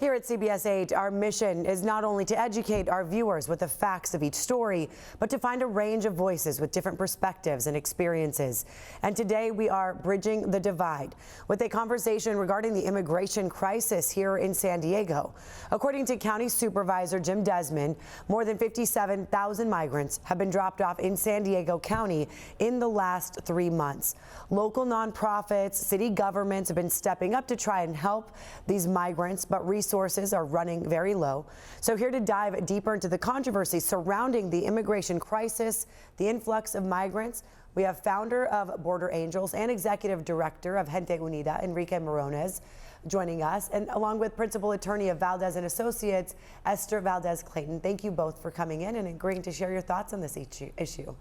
Here at CBS 8, our mission is not only to educate our viewers with the facts of each story, but to find a range of voices with different perspectives and experiences. And today we are bridging the divide with a conversation regarding the immigration crisis here in San Diego. According to County Supervisor Jim Desmond, more than 57,000 migrants have been dropped off in San Diego County in the last 3 months. Local nonprofits, city governments have been stepping up to try and help these migrants, but resources are running very low. So here to dive deeper into the controversy surrounding the immigration crisis, the influx of migrants, we have founder of Border Angels and executive director of Gente Unida, Enrique Morones, joining us, and along with principal attorney of Valdez and Associates, Esther Valdez Clayton. Thank you both for coming in and agreeing to share your thoughts on this issue.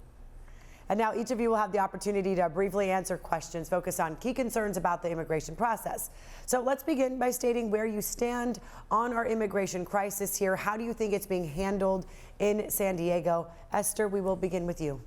And now each of you will have the opportunity to briefly answer questions focused on key concerns about the immigration process. So let's begin by stating where you stand on our immigration crisis here. How do you think it's being handled in San Diego? Esther, we will begin with you.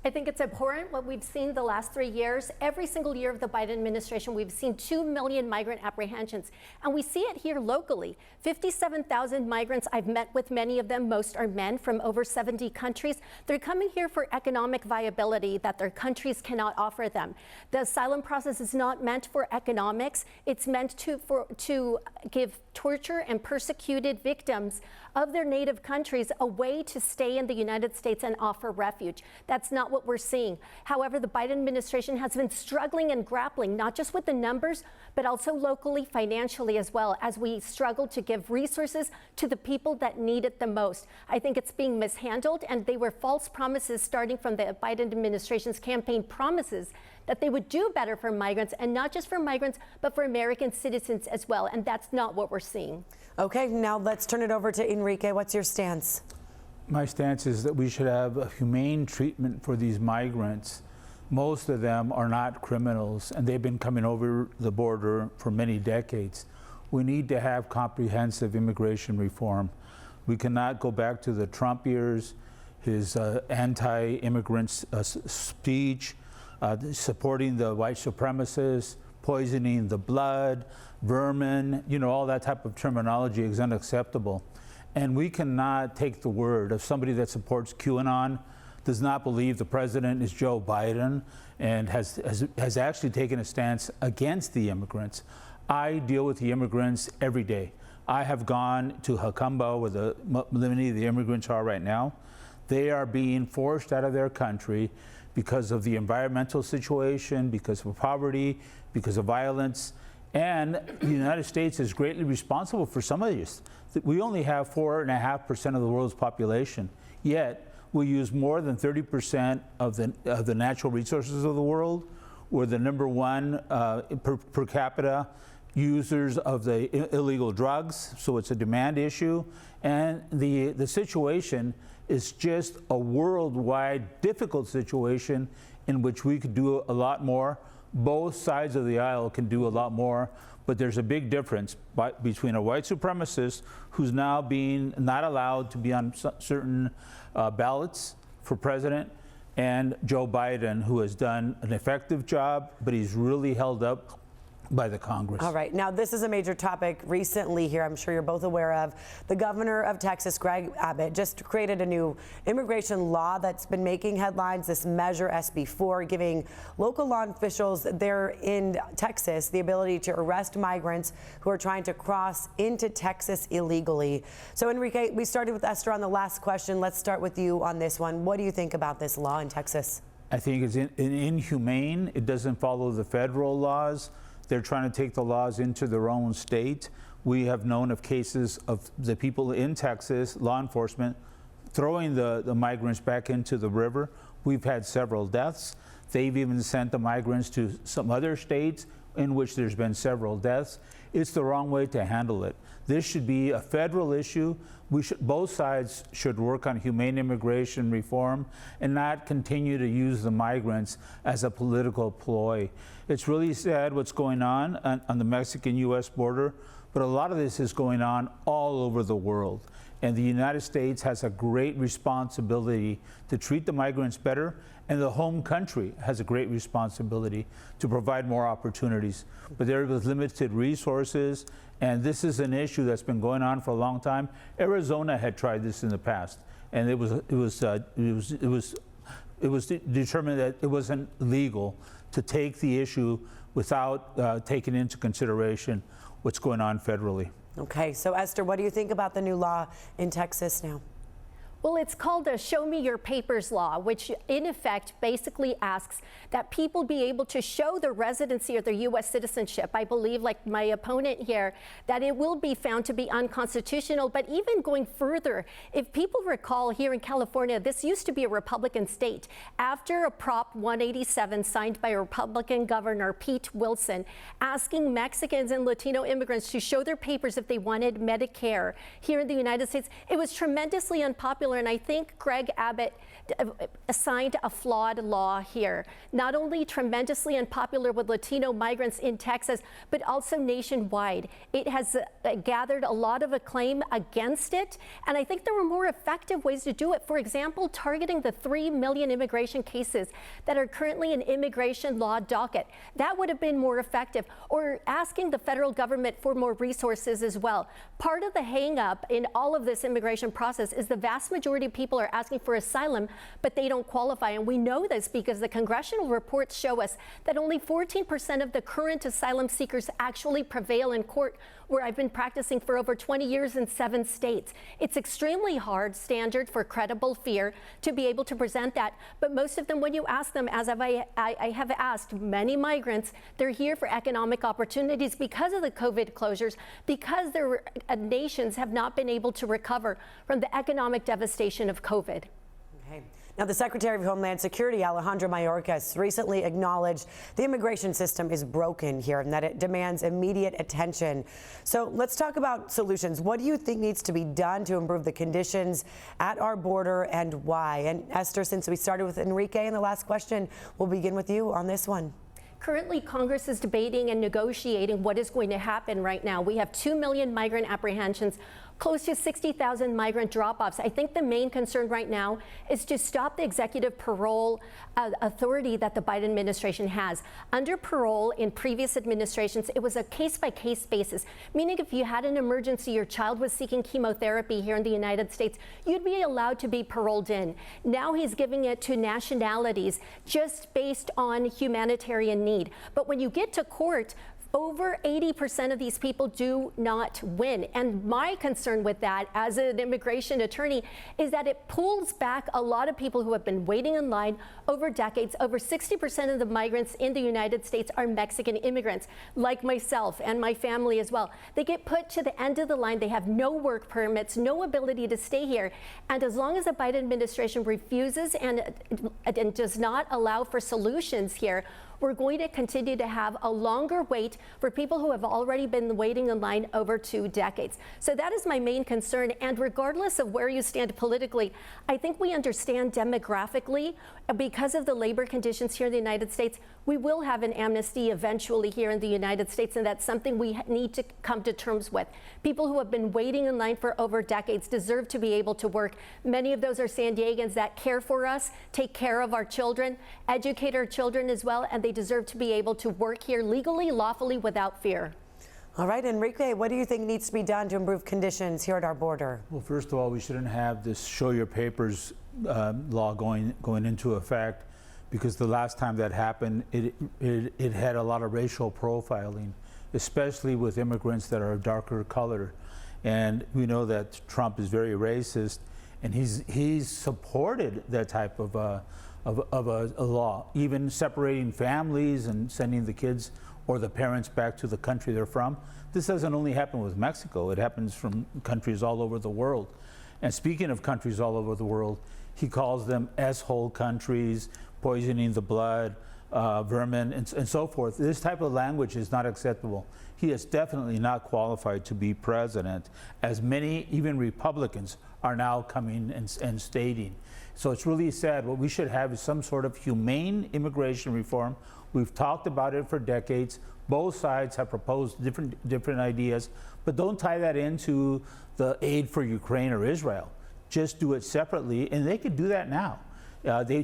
I think it's abhorrent what we've seen the last 3 years. Every single year of the Biden administration, we've seen 2 million migrant apprehensions. And we see it here locally. 57,000 migrants. I've met with many of them. Most are men from over 70 countries. They're coming here for economic viability that their countries cannot offer them. The asylum process is not meant for economics. It's meant to give torture and persecuted victims of their native countries a way to stay in the United States and offer refuge. That's not what we're seeing. However, the Biden administration has been struggling and grappling not just with the numbers, but also locally, financially as well, as we struggle to give resources to the people that need it the most. I think it's being mishandled, and they were false promises starting from the Biden administration's campaign promises that they would do better for migrants, and not just for migrants, but for American citizens as well. And that's not what we're seeing. Okay, now let's turn it over to Enrique. What's your stance? My stance is that we should have a humane treatment for these migrants. Most of them are not criminals, and they've been coming over the border for many decades. We need to have comprehensive immigration reform. We cannot go back to the Trump years, his anti-immigrant speech, supporting the white supremacists, poisoning the blood, vermin, all that type of terminology is unacceptable. And we cannot take the word of somebody that supports QAnon, does not believe the president is Joe Biden, and has actually taken a stance against the immigrants. I deal with the immigrants every day. I have gone to Jacumba, where many of the immigrants are right now. They are being forced out of their country because of the environmental situation, because of poverty, because of violence. And the United States is greatly responsible for some of these. We only have 4.5% of the world's population, yet we use more than 30% of the natural resources of the world. We're the #1 per capita users of the illegal drugs, so it's a demand issue. And the situation is just a worldwide difficult situation in which we could do a lot more. Both sides of the aisle can do a lot more, but there's a big difference between a white supremacist who's now being not allowed to be on certain ballots for president, and Joe Biden, who has done an effective job, but he's really held up by the Congress. All right. Now, this is a major topic recently here, I'm sure you're both aware of. The governor of Texas, Greg Abbott, just created a new immigration law that's been making headlines, this measure SB4, giving local law officials there in Texas the ability to arrest migrants who are trying to cross into Texas illegally. So, Enrique, we started with Esther on the last question. Let's start with you on this one. What do you think about this law in Texas? I think it's inhumane. It doesn't follow the federal laws. They're trying to take the laws into their own state. We have known of cases of the people in Texas, law enforcement, throwing the migrants back into the river. We've had several deaths. They've even sent the migrants to some other states in which there's been several deaths. It's the wrong way to handle it. This should be a federal issue. Both sides should work on humane immigration reform and not continue to use the migrants as a political ploy. It's really sad what's going on the Mexican U.S. border, but a lot of this is going on all over the world. And the United States has a great responsibility to treat the migrants better, and the home country has a great responsibility to provide more opportunities. But there was limited resources, and this is an issue that's been going on for a long time. Arizona had tried this in the past, and it was determined that it wasn't legal to take the issue without taking into consideration what's going on federally. Okay, so Esther, what do you think about the new law in Texas now? Well, it's called a Show Me Your Papers law, which in effect basically asks that people be able to show their residency or their U.S. citizenship. I believe, like my opponent here, that it will be found to be unconstitutional. But even going further, if people recall, here in California, this used to be a Republican state. After a Prop 187 signed by a Republican governor, Pete Wilson, asking Mexicans and Latino immigrants to show their papers if they wanted Medicare here in the United States, it was tremendously unpopular. And I think Greg Abbott assigned a flawed law here. Not only tremendously unpopular with Latino migrants in Texas, but also nationwide. It has gathered a lot of acclaim against it. And I think there were more effective ways to do it. For example, targeting the 3 million immigration cases that are currently in immigration law docket. That would have been more effective. Or asking the federal government for more resources as well. Part of the hang up in all of this immigration process is the vast majority of people are asking for asylum, but they don't qualify. And we know this because the congressional reports show us that only 14% of the current asylum seekers actually prevail in court, where I've been practicing for over 20 years in 7 states. It's extremely hard standard for credible fear to be able to present that. But most of them, when you ask them, as I have asked many migrants, they're here for economic opportunities because of the COVID closures, because their nations have not been able to recover from the economic devastation of COVID. Okay. Now, the Secretary of Homeland Security, Alejandro Mayorkas, recently acknowledged the immigration system is broken here and that it demands immediate attention. So let's talk about solutions. What do you think needs to be done to improve the conditions at our border, and why? And Esther, since we started with Enrique in the last question, we'll begin with you on this one. Currently, Congress is debating and negotiating what is going to happen right now. We have 2 million migrant apprehensions, close to 60,000 migrant drop-offs. I think the main concern right now is to stop the executive parole authority that the Biden administration has. Under parole in previous administrations, it was a case-by-case basis, meaning if you had an emergency, your child was seeking chemotherapy here in the United States, you'd be allowed to be paroled in. Now he's giving it to nationalities just based on humanitarian need. But when you get to court, over 80% of these people do not win. And my concern with that as an immigration attorney is that it pulls back a lot of people who have been waiting in line over decades. Over 60% of the migrants in the United States are Mexican immigrants, like myself and my family as well. They get put to the end of the line. They have no work permits, no ability to stay here. And as long as the Biden administration refuses and does not allow for solutions here, we're going to continue to have a longer wait for people who have already been waiting in line over 2 decades. So that is my main concern. And regardless of where you stand politically, I think we understand demographically, because of the labor conditions here in the United States, we will have an amnesty eventually here in the United States, and that's something we need to come to terms with. People who have been waiting in line for over decades deserve to be able to work. Many of those are San Diegans that care for us, take care of our children, educate our children as well, and they deserve to be able to work here legally, lawfully, without fear. All right, Enrique, what do you think needs to be done to improve conditions here at our border? Well, first of all, we shouldn't have this show your papers law going into effect, because the last time that happened, it had a lot of racial profiling, especially with immigrants that are darker color. And we know that Trump is very racist, and he's supported that type of a law, even separating families and sending the kids or the parents back to the country they're from. This doesn't only happen with Mexico, it happens from countries all over the world. And speaking of countries all over the world, he calls them S-hole countries, poisoning the blood vermin, and so forth. This type of language is not acceptable. He is definitely not qualified to be president, as many, even Republicans, are now coming and stating. So it's really sad. What we should have is some sort of humane immigration reform. We've talked about it for decades. Both sides have proposed different ideas, but don't tie that into the aid for Ukraine or Israel. Just do it separately, and they could do that now. They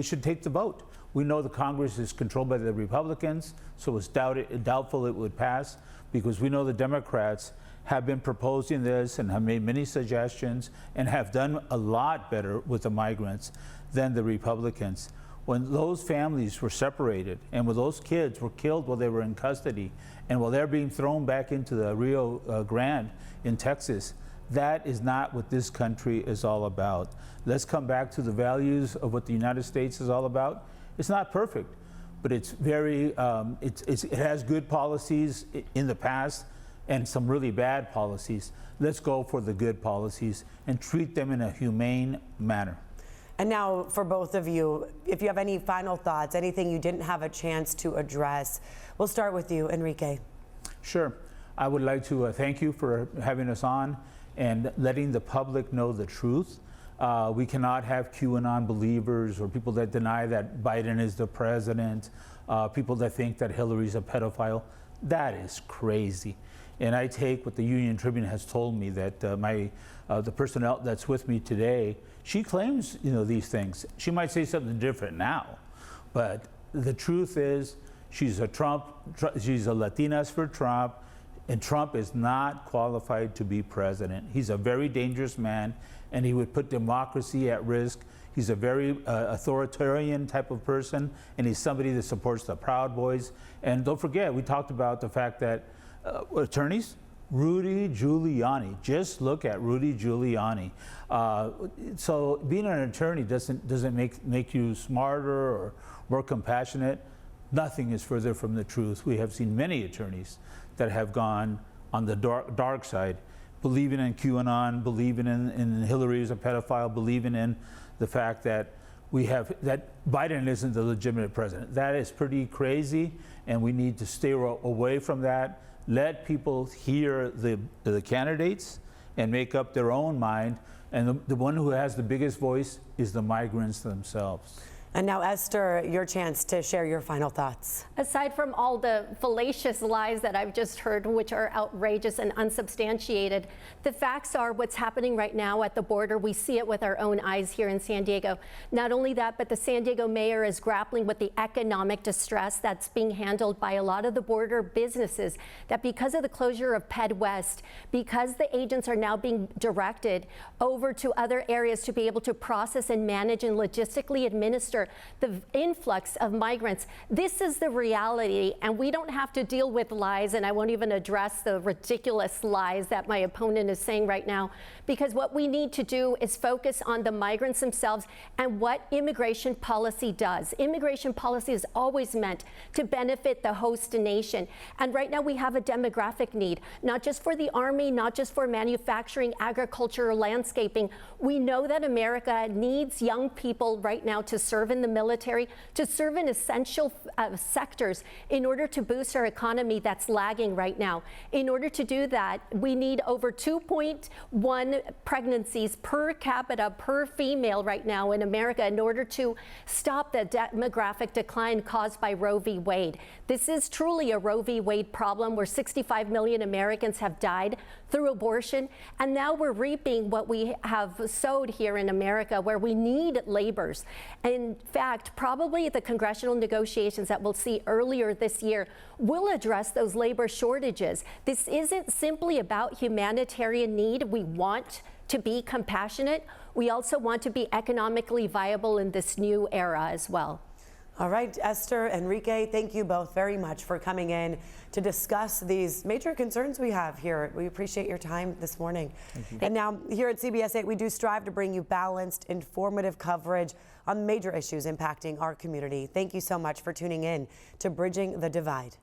should take the vote. We know the Congress is controlled by the Republicans, so it's doubtful it would pass, because we know the Democrats have been proposing this and have made many suggestions and have done a lot better with the migrants than the Republicans. When those families were separated and when those kids were killed while they were in custody and while they're being thrown back into the Rio Grande in Texas, that is not what this country is all about. Let's come back to the values of what the United States is all about. It's not perfect, but it's very, it has good policies in the past and some really bad policies. Let's go for the good policies and treat them in a humane manner. And now for both of you, if you have any final thoughts, anything you didn't have a chance to address, we'll start with you, Enrique. Sure. I would like to thank you for having us on and letting the public know the truth. We cannot have QAnon believers or people that deny that Biden is the president, people that think that Hillary's a pedophile. That is crazy. And I take what the Union Tribune has told me, that the personnel that's with me today, she claims, these things. She might say something different now, but the truth is she's a Latinas for Trump, and Trump is not qualified to be president. He's a very dangerous man, and he would put democracy at risk. He's a very authoritarian type of person, and he's somebody that supports the Proud Boys. And don't forget, we talked about the fact that attorneys, Rudy Giuliani. Just look at Rudy Giuliani. So being an attorney doesn't make you smarter or more compassionate. Nothing is further from the truth. We have seen many attorneys that have gone on the dark side, believing in QAnon, believing in Hillary as a pedophile, believing in the fact that that Biden isn't the legitimate president. That is pretty crazy, and we need to stay away from that. Let people hear the candidates and make up their own mind. And the one who has the biggest voice is the migrants themselves. And now, Esther, your chance to share your final thoughts. Aside from all the fallacious lies that I've just heard, which are outrageous and unsubstantiated, the facts are what's happening right now at the border. We see it with our own eyes here in San Diego. Not only that, but the San Diego mayor is grappling with the economic distress that's being handled by a lot of the border businesses, that because of the closure of Ped West, because the agents are now being directed over to other areas to be able to process and manage and logistically administer the influx of migrants. This is the reality, and we don't have to deal with lies, and I won't even address the ridiculous lies that my opponent is saying right now, because what we need to do is focus on the migrants themselves and what immigration policy does. Immigration policy is always meant to benefit the host nation, and right now we have a demographic need, not just for the Army, not just for manufacturing, agriculture, or landscaping. We know that America needs young people right now to serve in the military, to serve in essential sectors in order to boost our economy that's lagging right now. In order to do that, we need over 2.1 pregnancies per capita per female right now in America in order to stop the demographic decline caused by Roe v. Wade. This is truly a Roe v. Wade problem, where 65 million Americans have died through abortion, and now we're reaping what we have sowed here in America, where we need laborers. In fact, probably the congressional negotiations that we'll see earlier this year will address those labor shortages. This isn't simply about humanitarian need. We want to be compassionate. We also want to be economically viable in this new era as well. All right, Esther, Enrique, thank you both very much for coming in to discuss these major concerns we have here. We appreciate your time this morning. Thank you. And now, here at CBS 8, we do strive to bring you balanced, informative coverage on major issues impacting our community. Thank you so much for tuning in to Bridging the Divide.